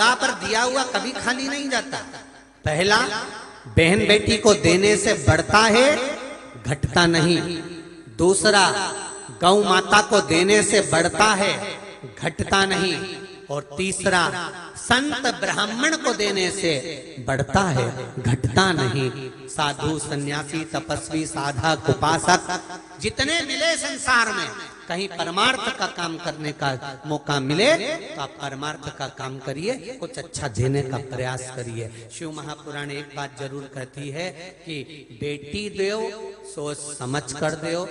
पर दिया हुआ कभी खाली नहीं जाता। पहला, बहन बेटी को देने से बढ़ता है, घटता नहीं। दूसरा, गौ माता को देने से बढ़ता है, घटता नहीं। और तीसरा, संत ब्राह्मण को देने से बढ़ता है, घटता नहीं। साधु, सन्यासी, तपस्वी, साधक, उपासक जितने मिले संसार में, कहीं परमार्थ का काम करने का मौका मिले तो आप परमार्थ का काम करिए, कुछ अच्छा देने का प्रयास करिए। शिव महापुराण एक बात जरूर कहती है कि बेटी दो सोच समझ कर दो,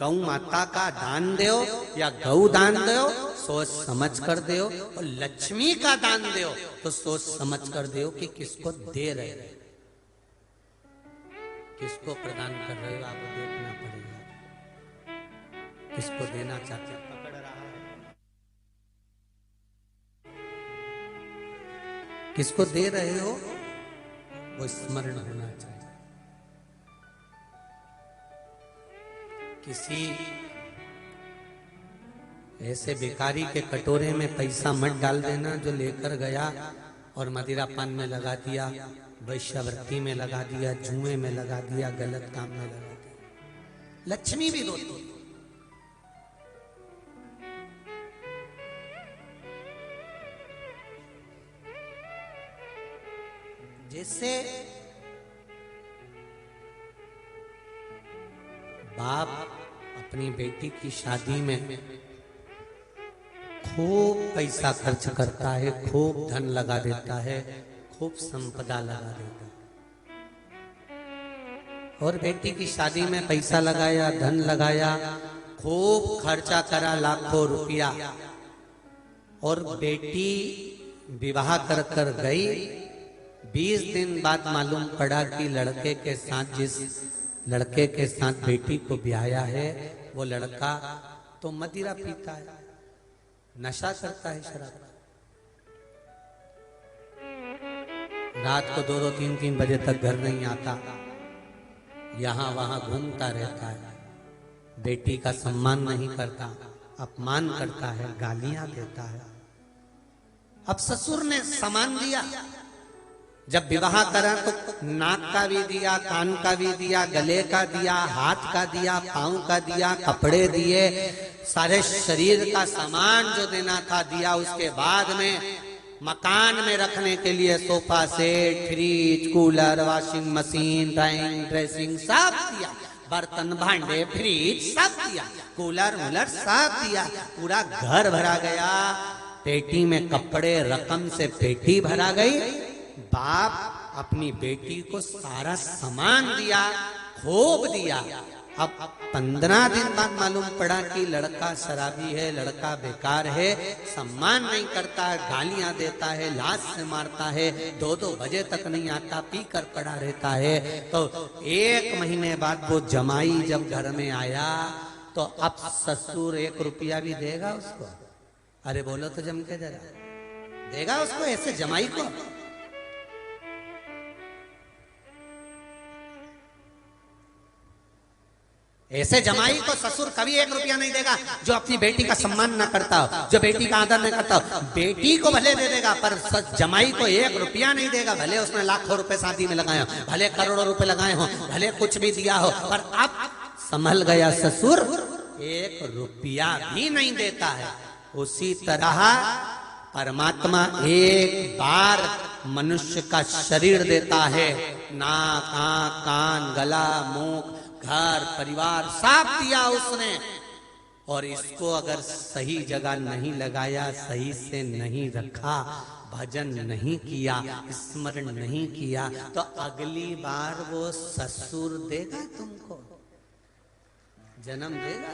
गौ माता का दान दो या गौ दान दो सोच समझ कर दो, और लक्ष्मी का दान दो तो सोच समझ कर दो कि किसको दे रहे हो, किसको प्रदान कर रहे हो, आपको देखना पड़ेगा। किसको देना चाहते पकड़ रहा है, किसको दे रहे हो वो स्मरण होना चाहिए। किसी ऐसे भिखारी के कटोरे में पैसा मत डाल देना जो लेकर गया और मदिरा पान में लगा दिया, वैश्यावृत्ति में लगा दिया, जुए में लगा दिया, गलत काम में लगा दिया। लक्ष्मी भी रोती है। जैसे बाप अपनी बेटी की शादी में खूब पैसा खर्च करता है, खूब धन लगा देता है, खूब संपदा लगा देता है, और बेटी की शादी में पैसा लगाया, धन लगाया, खूब खर्चा करा, लाखों रुपया, और बेटी विवाह कर कर गई। 20 दिन बाद मालूम पड़ा कि लड़के के साथ, जिस लड़के के साथ बेटी को ब्याया है, वो लड़का तो मदिरा पीता है, नशा करता है, शराब। रात को 2-2, 3-3 बजे तक घर नहीं आता, यहां वहां घूमता रहता है, बेटी का सम्मान नहीं करता, अपमान करता है, गालियां देता है। अब ससुर ने सामान दिया, जब विवाह करा तो नाक का भी दिया, कान का भी दिया, गले का दिया, हाथ का दिया, पांव का दिया, कपड़े दिए, सारे शरीर का सामान जो देना था दिया। उसके बाद में मकान में रखने के लिए sofa set, fridge, cooler, washing machine, dressing सब दिया, बर्तन भांडे, फ्रिज सब दिया, कूलर वूलर सब दिया, पूरा घर भरा गया। पेटी में कपड़े, रकम से पेटी भरा गई। बाप अपनी बेटी को सारा सामान दिया, खूब दिया। अब 15 दिन बाद मालूम पड़ा कि लड़का शराबी है, लड़का बेकार है, सम्मान नहीं करता है, गालियां देता है, लात से मारता है, 2-2 बजे तक नहीं आता, पी कर पड़ा रहता है। तो 1 महीने बाद वो जमाई जब घर में आया तो अब ससुर 1 रुपया भी देगा उसको? अरे बोलो तो जम के जरा, देगा उसको ऐसे जमाई को? ऐसे जमाई को ससुर कभी 1 रुपया नहीं देगा जो अपनी बेटी का सम्मान न करता हो, जो बेटी का आदर नहीं करता हो। बेटी को भले दे देगा पर जमाई को 1 रुपया नहीं देगा, भले उसने लाखों रुपए शादी में लगाए हो, भले करोड़ों रुपए लगाए हो, भले कुछ भी दिया हो, पर अब संभल गया ससुर, 1 रुपया भी नहीं देता है। उसी तरह परमात्मा एक बार मनुष्य का शरीर देता है, नाक, आंख, कान, गला, मुख, घर, परिवार सब दिया उसने, और इसको अगर सही जगह नहीं लगाया, सही से नहीं रखा, भजन नहीं किया, स्मरण नहीं किया, तो अगली बार वो ससुर देगा तुमको, जन्म देगा।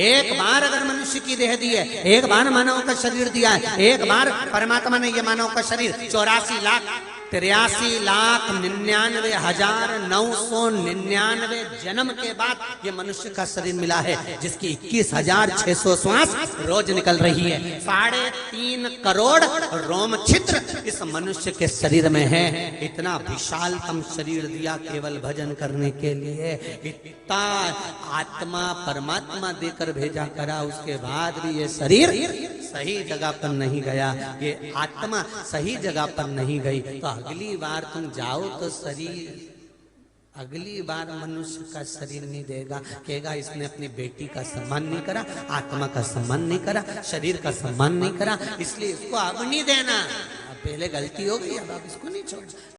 एक बार अगर मनुष्य की देह दी है, एक बार मानव का शरीर दिया है, एक बार परमात्मा ने ये मानव का शरीर 84,99,999 जन्म के बाद ये मनुष्य का शरीर मिला है, जिसकी 21,600 श्वास रोज निकल रही है। 3.5 करोड़ रोम छिद्र इस मनुष्य के शरीर में है। इतना विशालतम शरीर दिया केवल भजन करने के लिए। इतना आत्मा परमात्मा देकर भेजा करा, उसके बाद भी ये शरीर सही जगह पर नहीं गया, ये आत्मा सही जगह पर नहीं गई, तो अगली बार तुम जाओ तो शरीर, अगली बार मनुष्य का शरीर नहीं देगा, कहेगा इसने अपनी बेटी का सम्मान नहीं करा, आत्मा का सम्मान नहीं करा, शरीर का सम्मान नहीं करा, इसलिए इसको अब नहीं देना। अब पहले गलती हो गई, अब इसको नहीं छोड़ना।